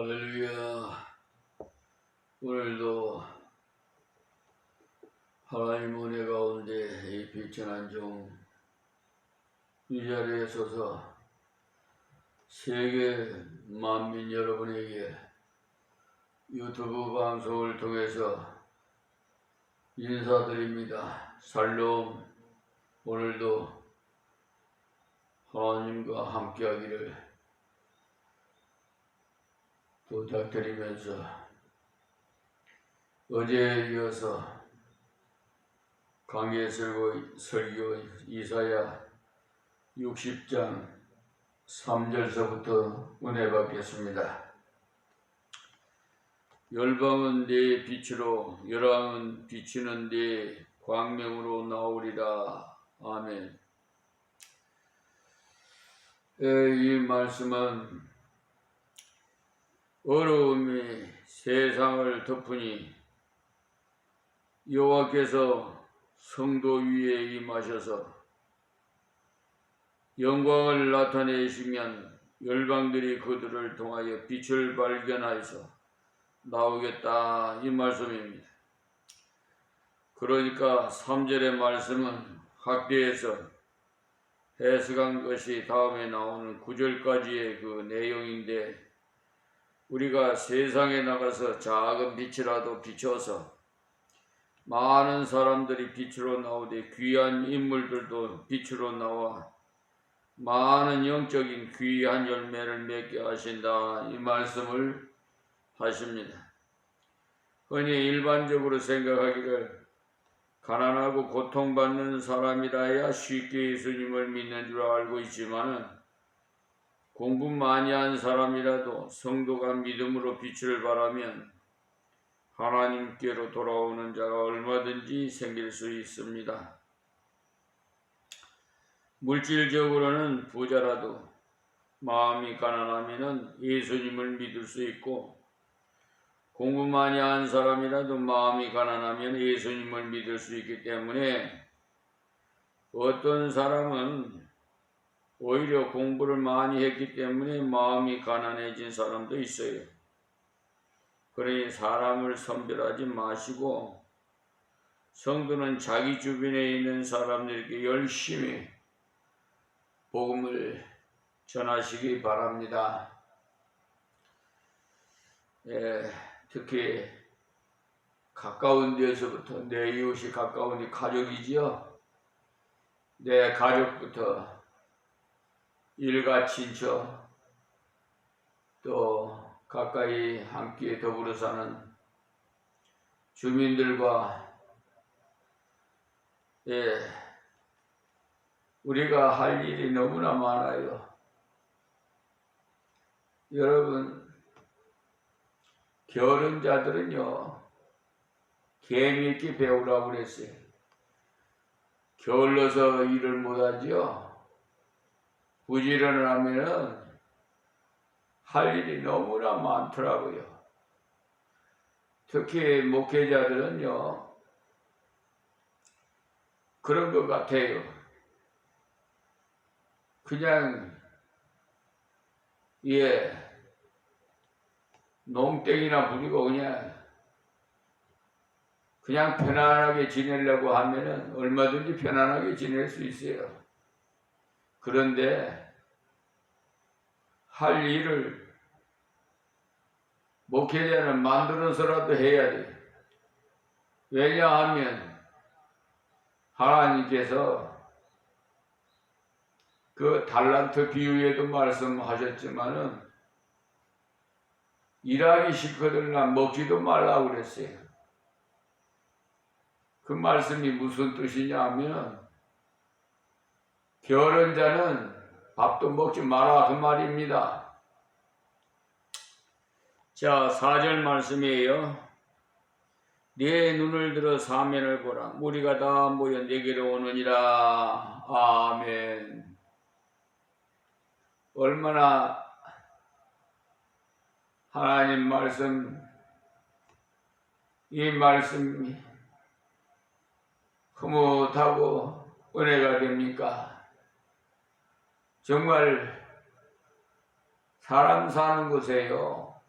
할렐루야. 오늘도 하나님 은혜 가운데 이 비천한 종 이 자리에 서서 세계 만민 여러분에게 유튜브 방송을 통해서 인사드립니다. 샬롬. 오늘도 하나님과 함께하기를 부탁드리면서 어제에 이어서 강해 설교 이사야 60장 3절서부터 은혜 받겠습니다. 열방은 네 빛으로 열왕은 비추는 네 광명으로 나오리라. 아멘. 이 말씀은 어려움이 세상을 덮으니 여호와께서 성도 위에 임하셔서 영광을 나타내시면 열방들이 그들을 통하여 빛을 발견하여서 나오겠다, 이 말씀입니다. 그러니까 3절의 말씀은 학계에서 해석한 것이 다음에 나오는 9절까지의 그 내용인데, 우리가 세상에 나가서 작은 빛이라도 비춰서 많은 사람들이 빛으로 나오되 귀한 인물들도 빛으로 나와 많은 영적인 귀한 열매를 맺게 하신다, 이 말씀을 하십니다. 흔히 일반적으로 생각하기를 가난하고 고통받는 사람이라야 쉽게 예수님을 믿는 줄 알고 있지만은 공부 많이 한 사람이라도 성도가 믿음으로 빛을 발하면 하나님께로 돌아오는 자가 얼마든지 생길 수 있습니다. 물질적으로는 부자라도 마음이 가난하면 예수님을 믿을 수 있고, 공부 많이 한 사람이라도 마음이 가난하면 예수님을 믿을 수 있기 때문에 어떤 사람은 오히려 공부를 많이 했기 때문에 마음이 가난해진 사람도 있어요. 그러니 사람을 선별하지 마시고 성도는 자기 주변에 있는 사람들에게 열심히 복음을 전하시기 바랍니다. 특히 가까운 데서부터, 내 이웃이 가까운 데 가족이지요. 내 가족부터 일가 친척, 또 가까이 함께 더불어 사는 주민들과 우리가 할 일이 너무나 많아요. 여러분, 게으른 자들은요, 개미있게 배우라고 그랬어요. 게을러서 일을 못하지요. 부지런하면은 할 일이 너무나 많더라고요. 특히 목회자들은요, 그런 것 같아요. 그냥 농땡이나 부리고 그냥 편안하게 지내려고 하면은 얼마든지 편안하게 지낼 수 있어요. 그런데 할 일을 목회자는 만들어서라도 해야 돼. 왜냐하면 하나님께서 그 달란트 비유에도 말씀하셨지만은 일하기 싫거든 먹지도 말라고 그랬어요. 그 말씀이 무슨 뜻이냐 하면 게으른 자는 밥도 먹지 마라, 그 말입니다. 자, 4절 말씀이에요. 네 눈을 들어 사면을 보라. 무리가 다 모여 내게로 오느니라. 아멘. 얼마나 하나님 말씀, 이 말씀이 흐뭇하고 은혜가 됩니까? 정말 사람 사는 곳에요,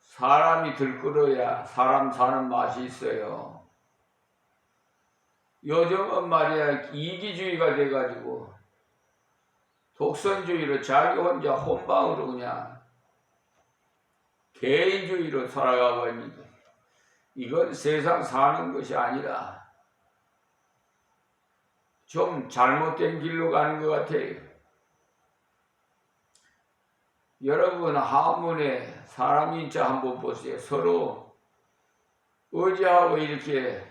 사람이 들끓어야 사람 사는 맛이 있어요. 요즘은 말이야 이기주의가 돼가지고 독선주의로 자기 혼자 혼방으로 그냥 개인주의로 살아가고 있는데 이건 세상 사는 것이 아니라 좀 잘못된 길로 가는 것 같아요. 여러분 한문에 사람 인자 한번 보세요. 서로 의지하고 이렇게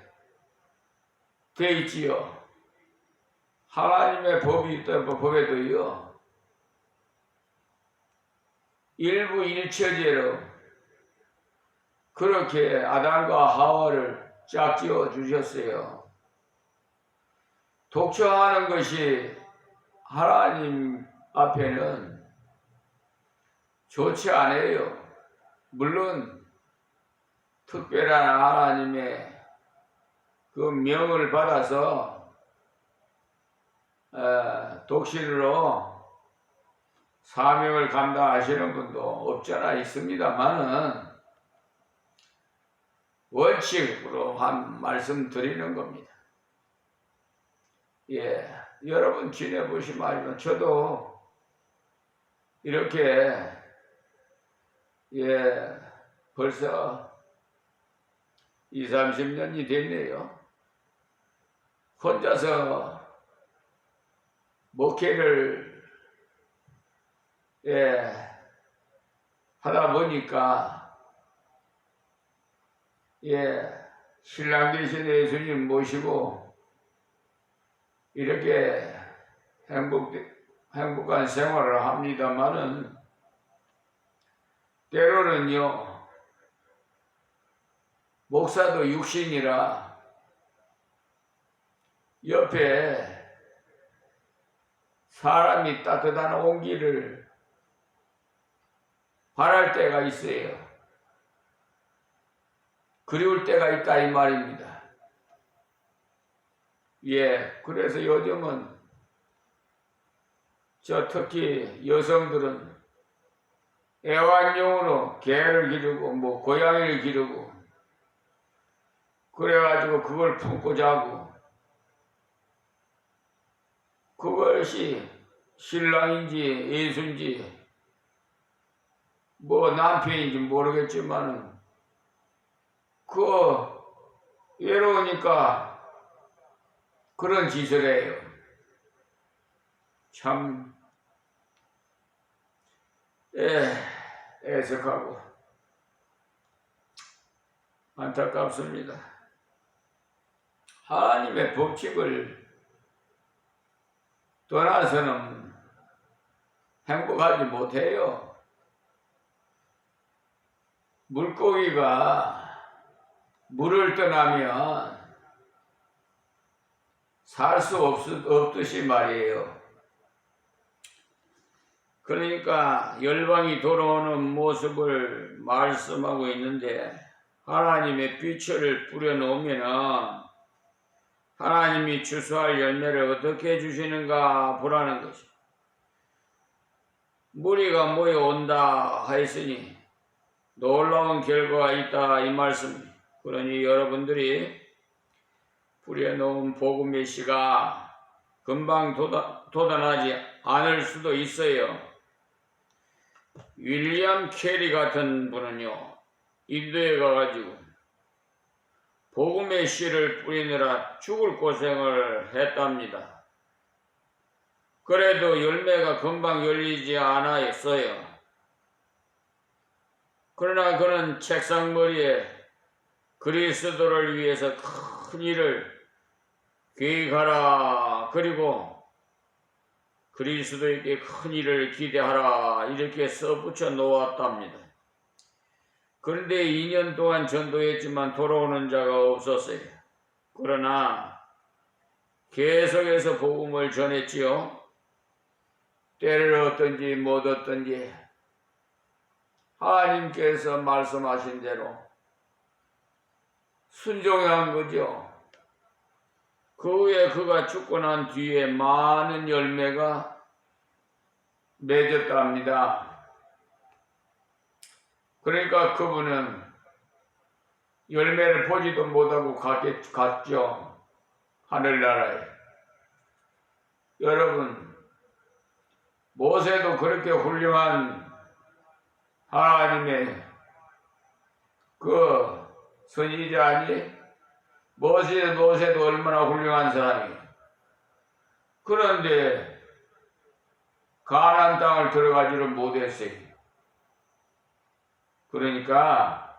돼 있지요. 하나님의 법이 있던 법에도요. 일부 일처제로 그렇게 아담과 하와를 짝지어 주셨어요. 독처하는 것이 하나님 앞에는 좋지 않아요. 물론 특별한 하나님의 그 명을 받아서 독신으로 사명을 감당하시는 분도 없잖아 있습니다만은 원칙으로 한 말씀 드리는 겁니다. 예, 여러분 지내보시면 알면 저도 이렇게 벌써 20, 30년이 됐네요. 혼자서 목회를 하다 보니까 신랑 되신 예수님 모시고 이렇게 행복한 생활을 합니다만은 때로는요 목사도 육신이라 옆에 사람이 따뜻한 온기를 바랄 때가 있어요. 그리울 때가 있다 이 말입니다. 그래서 요즘은 특히 여성들은 애완용으로 개를 기르고 고양이를 기르고 그래가지고 그걸 품고 자고 그것이 신랑인지 예수인지 남편인지 모르겠지만은 외로우니까 그런 짓을 해요. 참 애석하고 안타깝습니다. 하나님의 법칙을 떠나서는 행복하지 못해요. 물고기가 물을 떠나면 살 수 없듯이 말이에요. 그러니까 열방이 돌아오는 모습을 말씀하고 있는데 하나님의 빛을 뿌려놓으면 하나님이 추수할 열매를 어떻게 주시는가 보라는 것이. 무리가 모여온다 하였으니 놀라운 결과가 있다 이 말씀. 그러니 여러분들이 뿌려놓은 복음의 씨가 금방 돋아나지 않을 수도 있어요. 윌리엄 캐리 같은 분은요 인도에 가가지고 복음의 씨를 뿌리느라 죽을 고생을 했답니다. 그래도 열매가 금방 열리지 않았어요. 그러나 그는 책상머리에 그리스도를 위해서 큰 일을 계획하라. 그리고 그리스도에게 큰 일을 기대하라. 이렇게 써붙여 놓았답니다. 그런데 2년 동안 전도했지만 돌아오는 자가 없었어요. 그러나 계속해서 복음을 전했지요. 때를 얻든지 못 얻든지 하나님께서 말씀하신 대로 순종한 거죠. 그 후에 그가 죽고 난 뒤에 많은 열매가 맺었답니다. 그러니까 그분은 열매를 보지도 못하고 갔죠. 하늘나라에. 여러분, 모세도 그렇게 훌륭한 하나님의 그 선지자 아니? 모세도 얼마나 훌륭한 사람이에요. 그런데 가나안 땅을 들어가지를 못했어요. 그러니까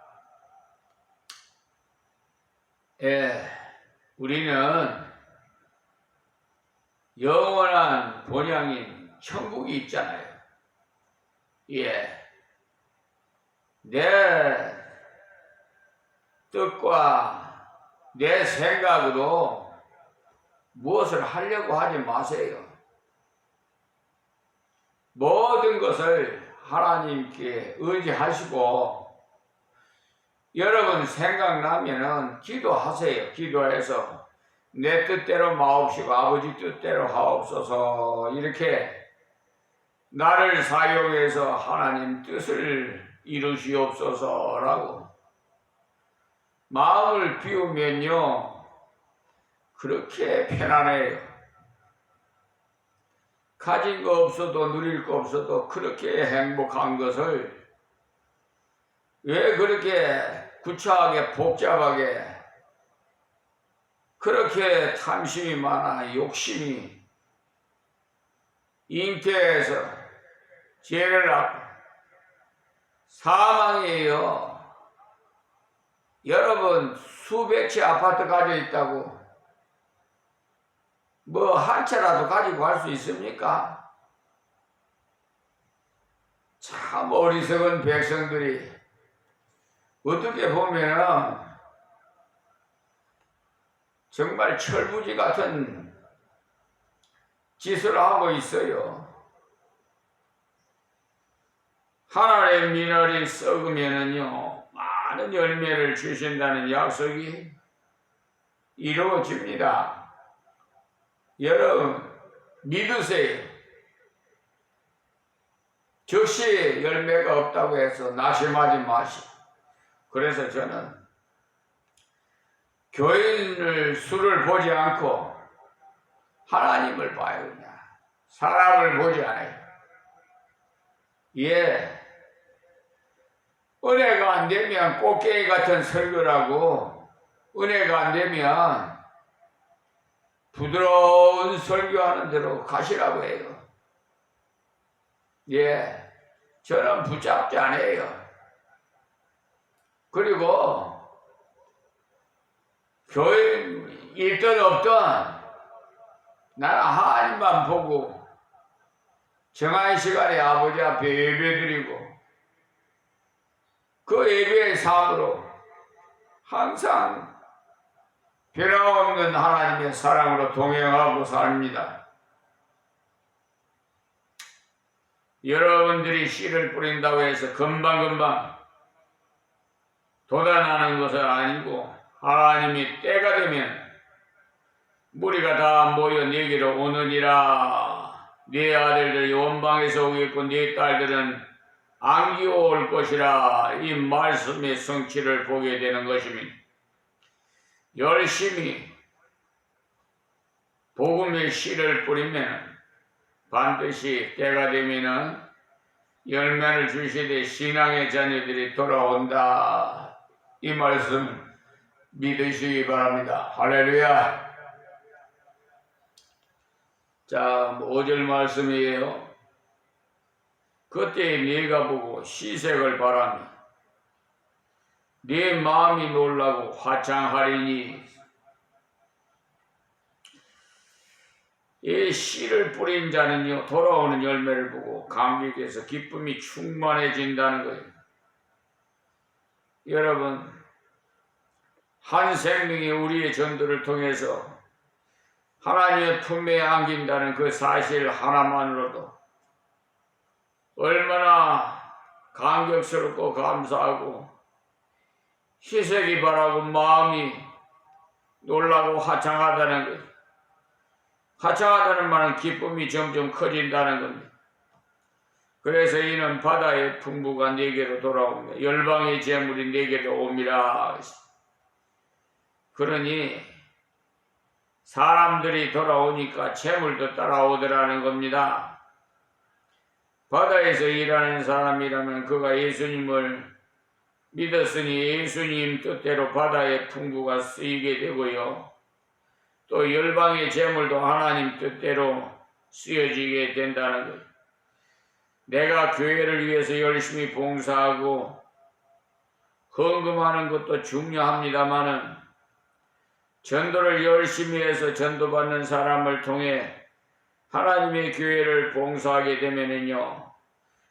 우리는 영원한 본향인 천국이 있잖아요. 내 뜻과 내 생각으로 무엇을 하려고 하지 마세요. 모든 것을 하나님께 의지하시고 여러분 생각나면은 기도하세요. 기도해서 내 뜻대로 마옵시고 아버지 뜻대로 하옵소서. 이렇게 나를 사용해서 하나님 뜻을 이루시옵소서라고 마음을 비우면요 그렇게 편안해요. 가진 거 없어도 누릴 거 없어도 그렇게 행복한 것을 왜 그렇게 구차하게 복잡하게 그렇게 탐심이 많아 욕심이 잉태해서 죄를 낳고 사망이에요. 여러분 수백 채 아파트 가지고 있다고 뭐 한 채라도 가지고 갈 수 있습니까? 참 어리석은 백성들이 어떻게 보면 정말 철부지 같은 짓을 하고 있어요. 하나님의 미늘이 썩으면은요 많은 열매를 주신다는 약속이 이루어집니다. 여러분 믿으세요. 즉시 열매가 없다고 해서 낙심하지 마시고. 그래서 저는 교인을 수를 보지 않고 하나님을 봐요. 그냥 사람을 보지 않아요. 은혜가 안 되면 꽃게이 같은 설교라고 은혜가 안 되면 부드러운 설교하는 대로 가시라고 해요. 저는 붙잡지 않아요. 그리고 교인 있든 없든 나는 하나님만 보고 정한 시간에 아버지 앞에 예배드리고 그 예배의 삶으로 항상 변함없는 하나님의 사랑으로 동행하고 삽니다. 여러분들이 씨를 뿌린다고 해서 금방금방 돋아나는 것은 아니고 하나님이 때가 되면 무리가 다 모여 네게로 오느니라. 네 아들들이 원방에서 오겠고 네 딸들은 안기고 올 것이라. 이 말씀의 성취를 보게 되는 것이니 열심히 복음의 씨를 뿌리면 반드시 때가 되면은 열매를 주시되 신앙의 자녀들이 돌아온다. 이 말씀 믿으시기 바랍니다. 할렐루야. 자, 5절 말씀이에요. 그때 네가 보고 시색을 바라며 네 마음이 놀라고 화창하리니. 이 씨를 뿌린 자는요 돌아오는 열매를 보고 감격해서 기쁨이 충만해진다는 거예요. 여러분 한 생명이 우리의 전도를 통해서 하나님의 품에 안긴다는 그 사실 하나만으로도 얼마나 감격스럽고 감사하고 희색이 바라고 마음이 놀라고 화창하다는 거예요. 화창하다는 말은 기쁨이 점점 커진다는 겁니다. 그래서 이는 바다의 풍부가 네게로 돌아오며 열방의 재물이 네게로 옵니다. 그러니 사람들이 돌아오니까 재물도 따라오더라는 겁니다. 바다에서 일하는 사람이라면 그가 예수님을 믿었으니 예수님 뜻대로 바다의 풍부가 쓰이게 되고요. 또 열방의 재물도 하나님 뜻대로 쓰여지게 된다는 거예요. 내가 교회를 위해서 열심히 봉사하고 헌금하는 것도 중요합니다마는 전도를 열심히 해서 전도받는 사람을 통해 하나님의 교회를 봉사하게 되면은요,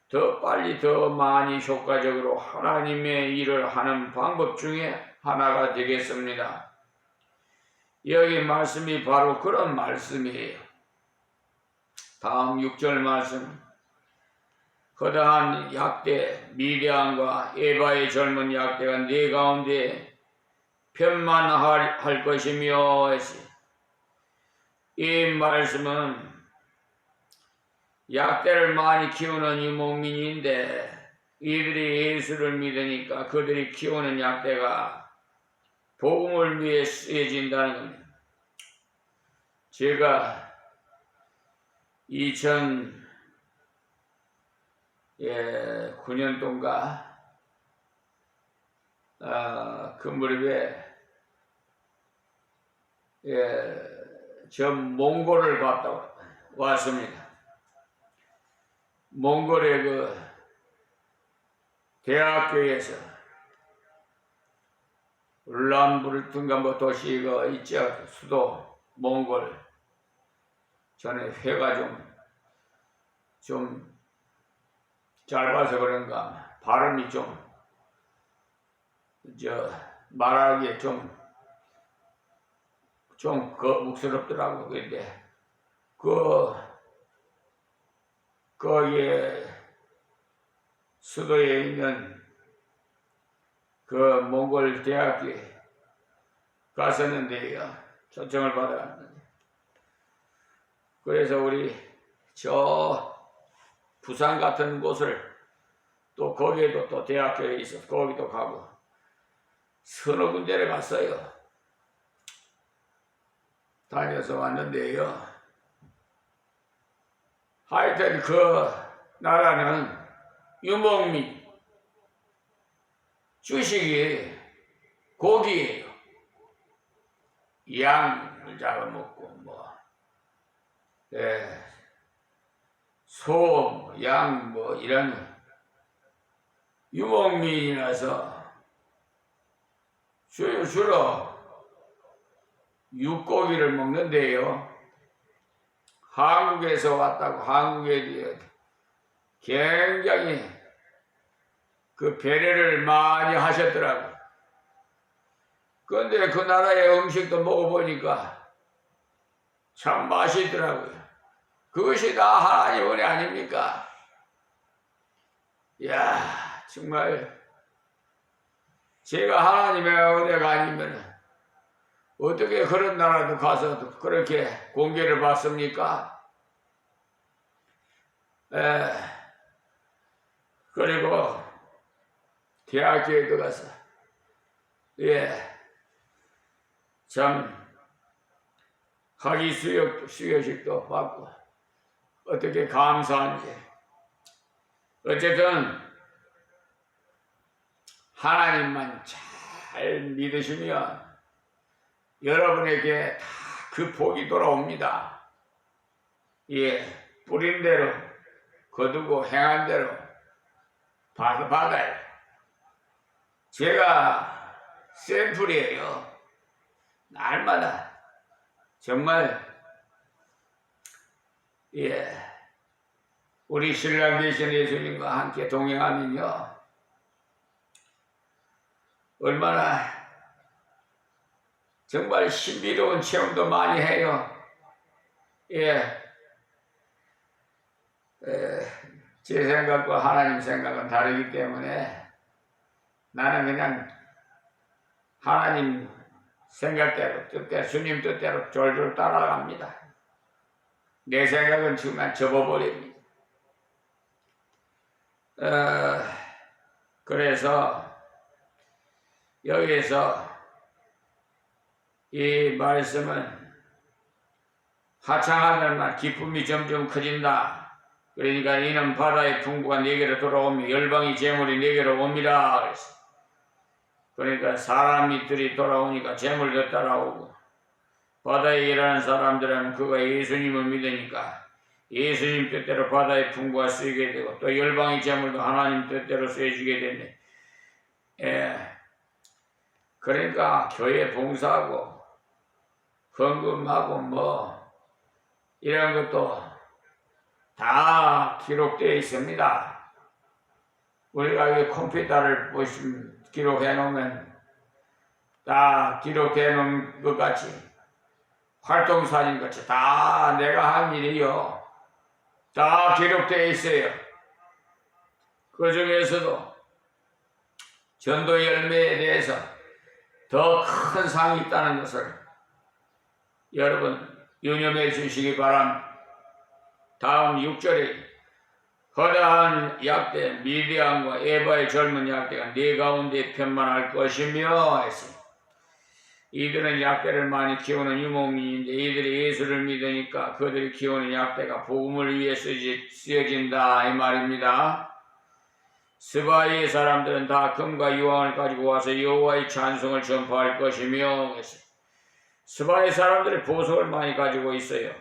더 빨리 더 많이 효과적으로 하나님의 일을 하는 방법 중에 하나가 되겠습니다. 여기 말씀이 바로 그런 말씀이에요. 다음 6절 말씀. 거대한 약대 미디안과 에바의 젊은 약대가 네 가운데 편만할 것이며 했어요. 이 말씀은 약대를 많이 키우는 유목민인데 이들이 예수를 믿으니까 그들이 키우는 약대가 복음을 위해 쓰여진다는 겁니다. 제가 2009년도인가 그 무렵에 저 몽골을 갔다 왔습니다. 몽골의 그 대학교에서 울란바토르인가 뭐 도시가 있죠. 수도 몽골. 전에 회가 좀 짧아서 그런가 발음이 말하기에 좀 거북스럽더라고. 근데 거기에 수도에 있는 그 몽골 대학교에 갔었는데요. 초청을 받아갔는데. 그래서 우리 저 부산 같은 곳을 또 거기에도 또 대학교에 있어서 거기도 가고 서너 군데를 갔어요. 다녀서 왔는데요. 하여튼 그 나라는 유목민, 주식이 고기예요. 양을 잡아먹고 소, 양 이런 유목민이라서 주로 육고기를 먹는데요. 한국에서 왔다고 한국에 굉장히 그 배려를 많이 하셨더라고요. 그런데 그 나라의 음식도 먹어보니까 참 맛있더라고요. 그것이 다 하나님의 은혜 아닙니까? 이야, 정말 제가 하나님의 은혜가 아니면 어떻게 그런 나라도 가서 그렇게 공개를 받습니까? 그리고 대학교에 들어가서 참 학위 수여식도 받고 어떻게 감사한지. 어쨌든 하나님만 잘 믿으시면 여러분에게 다 그 복이 돌아옵니다. 뿌린 대로 거두고 행한 대로 받아요. 제가 샘플이에요. 날마다 정말 우리 신랑 되신 예수님과 함께 동행하면요 얼마나 정말 신비로운 체험도 많이 해요. 제 생각과 하나님 생각은 다르기 때문에 나는 그냥 하나님 생각대로 뜻대로 주님 뜻대로 졸졸 따라갑니다. 내 생각은 정말 접어버립니다. 그래서 여기에서 이 말씀은 하창하늘만 기쁨이 점점 커진다. 그러니까 이는 바다의 풍부가 네게로 돌아오며 열방의 재물이 네게로 옵니다. 그랬어. 그러니까 사람들이 돌아오니까 재물도 따라오고, 바다에 일하는 사람들은 그가 예수님을 믿으니까 예수님 뜻대로 바다의 풍부가 쓰이게 되고, 또 열방의 재물도 하나님 뜻대로 쓰여지게 되네. 그러니까 교회 봉사하고 헌금하고 뭐 이런 것도 다 기록되어 있습니다. 우리가 이 컴퓨터를 보시면 기록해 놓으면 다 기록해 놓은 것 같이, 활동사진 같이 다 내가 한 일이요, 다 기록되어 있어요. 그 중에서도 전도 열매에 대해서 더 큰 상이 있다는 것을 여러분 유념해 주시기 바랍니다. 다음 6절에 허다한 약대 미디안과 에바의 젊은 약대가 네 가운데 편만할 것이며 했습니다. 이들은 약대를 많이 키우는 유목민인데 이들이 예수를 믿으니까 그들이 키우는 약대가 복음을 위해 쓰여진다 이 말입니다. 스바이의 사람들은 다 금과 유황을 가지고 와서 여호와의 찬송을 전파할 것이며 했습니다. 스바이 사람들이 보석을 많이 가지고 있어요.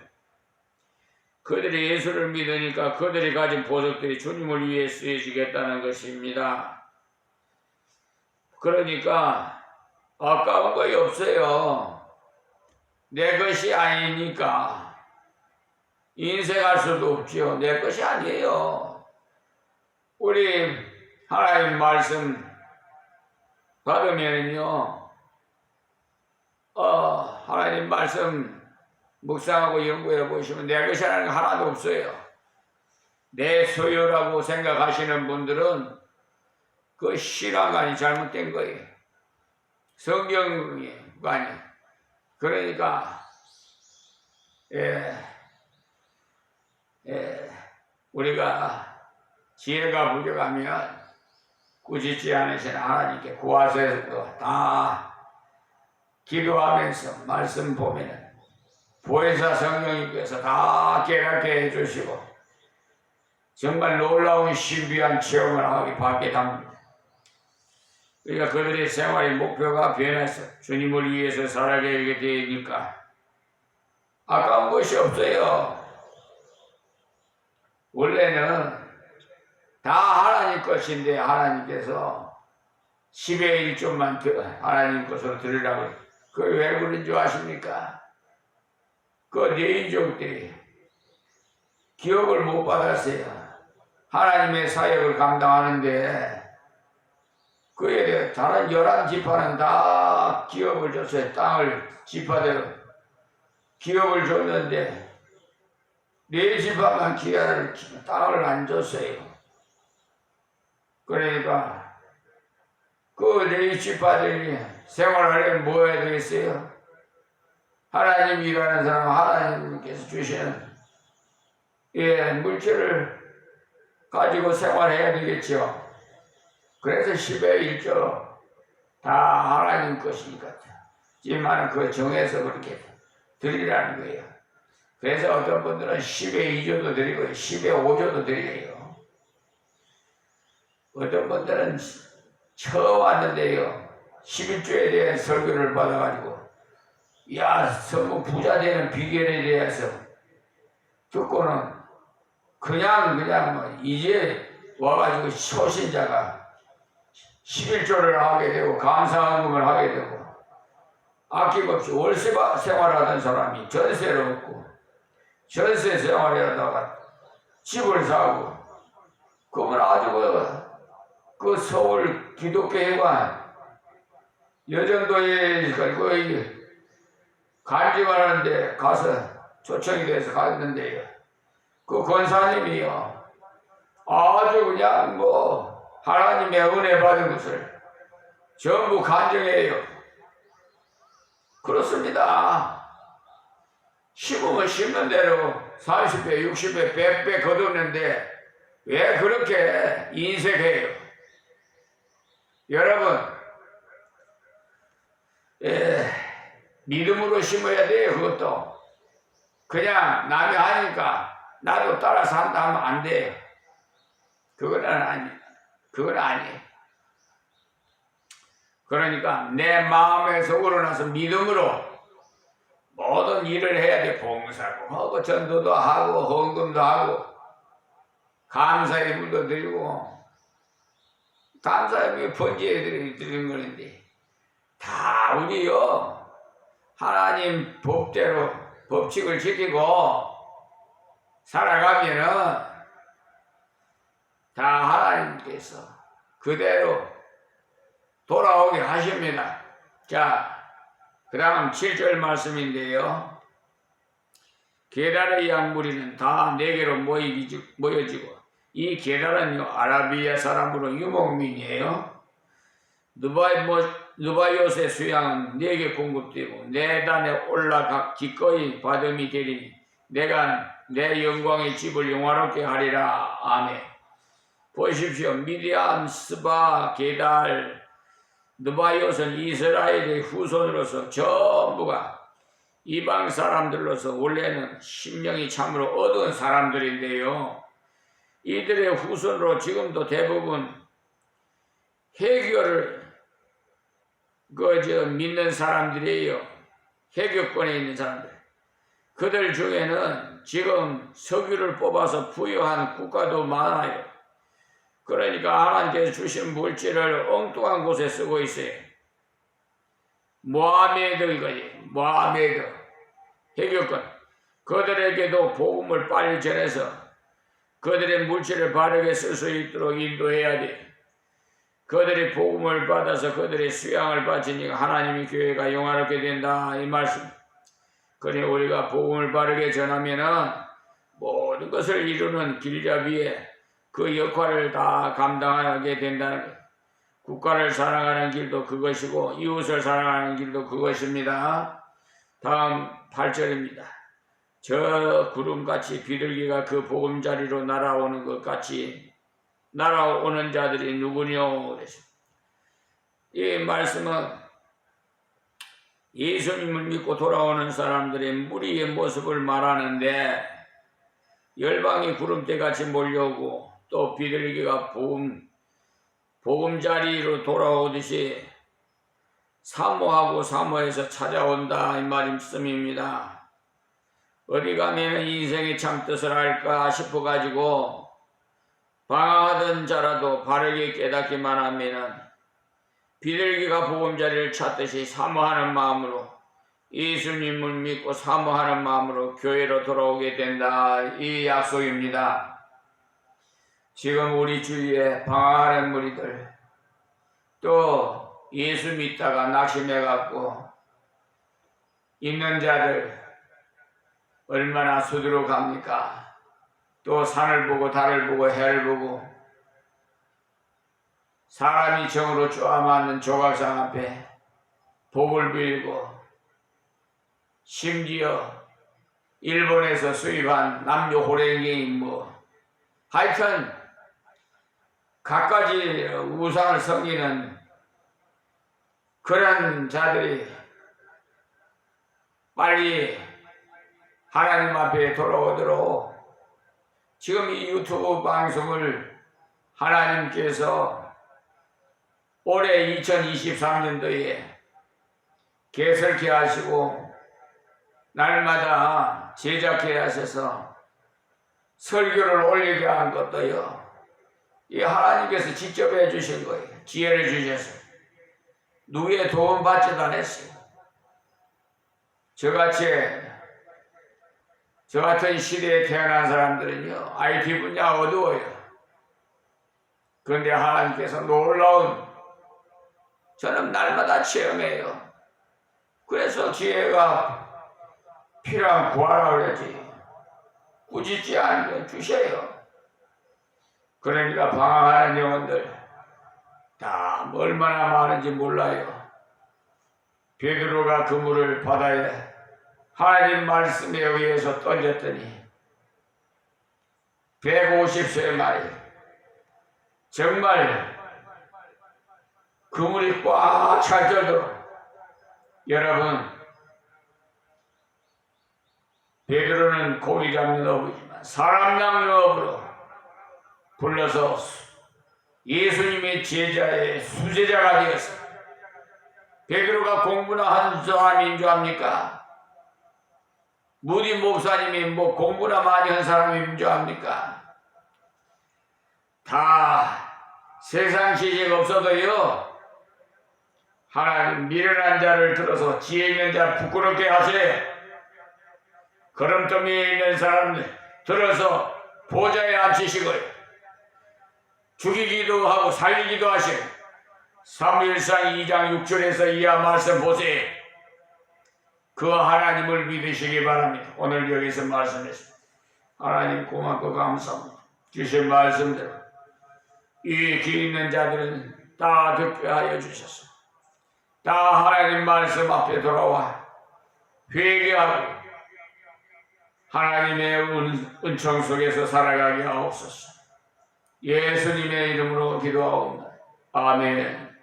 그들이 예수를 믿으니까 그들이 가진 보석들이 주님을 위해 쓰여지겠다는 것입니다. 그러니까 아까운 것이 없어요. 내 것이 아니니까 인색할 수도 없지요. 내 것이 아니에요. 우리 하나님 말씀 받으면요, 하나님 말씀 묵상하고 연구해 보시면 내 것이라는 게 하나도 없어요. 내 소유라고 생각하시는 분들은 그 신앙관이 잘못된 거예요. 성경관이. 그러니까 우리가 지혜가 부족하면 꾸짖지 않으시는 하나님께 구하셔서 다 기도하면서 말씀 보면은 보혜사 성령님께서 다 깨닫게 해주시고 정말 놀라운 신비한 체험을 받게 됩니다. 그러니까 그들의 생활의 목표가 변해서 주님을 위해서 살아가게 되니까 아까운 것이 없어요. 원래는 다 하나님 것인데 하나님께서 10의 1조만 하나님 것으로 드리라고. 그게 왜 그런 줄 아십니까? 그 레이족들이 기업을 못 받았어요. 하나님의 사역을 감당하는데 그에 대해 다른 11지파는 다 기업을 줬어요. 땅을 지파대로 기업을 줬는데 4지파만 땅을 안 줬어요. 그러니까 그 4지파들이 생활하려면 뭐 해야 되겠어요? 하나님 일하는 사람 하나님께서 주시는 물질을 가지고 생활해야 되겠죠. 그래서 10의 1조 다 하나님 것이니까 지만은 그걸 정해서 그렇게 드리라는 거예요. 그래서 어떤 분들은 10의 2조도 드리고 10의 5조도 드려요. 어떤 분들은 처음 왔는데요, 11조에 대한 설교를 받아가지고 전부 부자 되는 비결에 대해서 듣고는 그냥 뭐 이제 와가지고 초신자가 11조를 하게 되고 감사헌금을 하게 되고 아낌없이 월세 생활하던 사람이 전세를 얻고 전세 생활하다가 집을 사고, 그건 아주 그 서울 기독교회관 여정도에 간증하는데 가서 초청이 돼서 갔는데요, 그 권사님이요 아주 그냥 하나님의 은혜 받은 것을 전부 간증해요. 그렇습니다. 심으면 심는 대로 30배, 60배, 100배 거뒀는데 왜 그렇게 인색해요? 여러분, 믿음으로 심어야 돼요. 그것도 그냥 남이 하니까 나도 따라서 한다 하면 안 돼요. 그건 아니에요. 그러니까 내 마음에서 우러나서 믿음으로 모든 일을 해야 돼. 봉사도 하고 전도도 하고 헌금도 하고 감사의 물도 드리고 감사의 번제에 드리는 거는데 다 우리요 하나님 법대로 법칙을 지키고 살아가면은 다 하나님께서 그대로 돌아오게 하십니다. 자, 그 다음 7절 말씀인데요. 게달의 양무리는 다 내게로 모여지고 이 게달은요 아라비아 사람으로 유목민이에요. 느바요스의 수양은 내게 공급되고 내 단에 올라가 기꺼이 받음이 되리니 내가 내 영광의 집을 영화롭게 하리라. 아멘. 보십시오. 미디안, 스바, 게달, 느바요스는 이스라엘의 후손으로서 전부가 이방 사람들로서 원래는 심령이 참으로 어두운 사람들인데요. 이들의 후손으로 지금도 대부분 해교를 믿는 사람들이에요. 해교권에 있는 사람들. 그들 중에는 지금 석유를 뽑아서 부여한 국가도 많아요. 그러니까 하나님께서 주신 물질을 엉뚱한 곳에 쓰고 있어요. 모하메드 이거지. 모하메드 해교권. 그들에게도 복음을 빨리 전해서 그들의 물질을 바르게 쓸 수 있도록 인도해야 돼. 그들이 복음을 받아서 그들의 수양을 바치니까 하나님의 교회가 영화롭게 된다. 이 말씀. 그러니 우리가 복음을 바르게 전하면은 모든 것을 이루는 길잡이에 그 역할을 다 감당하게 된다는 거예요. 국가를 사랑하는 길도 그것이고 이웃을 사랑하는 길도 그것입니다. 다음 8절입니다. 저 구름같이 비둘기가 그 보금자리로 날아오는 것 같이 날아오는 자들이 누구뇨? 이 말씀은 예수님을 믿고 돌아오는 사람들의 무리의 모습을 말하는데 열방이 구름대같이 몰려오고 또 비둘기가 보금자리로 돌아오듯이 사모하고 사모해서 찾아온다. 이 말씀입니다. 어디 가면 인생의 참 뜻을 알까 싶어가지고 방황하던 자라도 바르게 깨닫기만 하면은 비둘기가 보금자리를 찾듯이 사모하는 마음으로 예수님을 믿고 사모하는 마음으로 교회로 돌아오게 된다. 이 약속입니다. 지금 우리 주위에 방황하는 무리들 또 예수 믿다가 낙심해갖고 있는 자들 얼마나 수두룩 합니까? 또 산을 보고 달을 보고 해를 보고 사람이 정으로 쪼아맞는 조각상 앞에 복을 빌고 심지어 일본에서 수입한 남녀 호랭이 하여튼 갖가지 우상을 섬기는 그런 자들이 빨리 하나님 앞에 돌아오도록 지금 이 유튜브 방송을 하나님께서 올해 2023년도에 개설케 하시고 날마다 제작케 하셔서 설교를 올리게 한 것도요. 이 하나님께서 직접 해주신 거예요. 지혜를 주셔서. 누구의 도움 받지도 않았어요. 저 같은 시대에 태어난 사람들은요. IT 분야 어두워요. 그런데 하나님께서 놀라운 저는 날마다 체험해요. 그래서 지혜가 필요한 구하라 그러지. 꾸짖지 않으면 주셔요. 그러니까 방황하는 영혼들 다 얼마나 많은지 몰라요. 베드로가 그 물을 바다에 하나님 말씀에 의해서 던졌더니 150세 말에 정말 그물이 꽉 찰 정도로 여러분 베드로는 고기 잡는 어부지만 사람 낚는 어부로 불러서 예수님의 제자의 수제자가 되었습니다. 베드로가 공부나 한 사람인 줄 압니까? 무디 목사님이 뭐 공부나 많이 한 사람인 줄 압니까? 다 세상 지식 없어도요 하나님 미련한 자를 들어서 지혜 있는 자 부끄럽게 하세요. 걸음더미에 있는 사람들 들어서 보좌에 앉히시고요 죽이기도 하고 살리기도 하시고 사무엘상 2장 6절에서 이하 말씀 보세요. 그 하나님을 믿으시기 바랍니다. 오늘 여기서 말씀했습니다. 하나님 고맙고 감사합니다. 주신 말씀대로 이 길 있는 자들은 다 듣게 하여 주셨습니다. 다 하나님 말씀 앞에 돌아와 회개하고 하나님의 은총 속에서 살아가게 하옵소서. 예수님의 이름으로 기도하옵나이다. 아멘.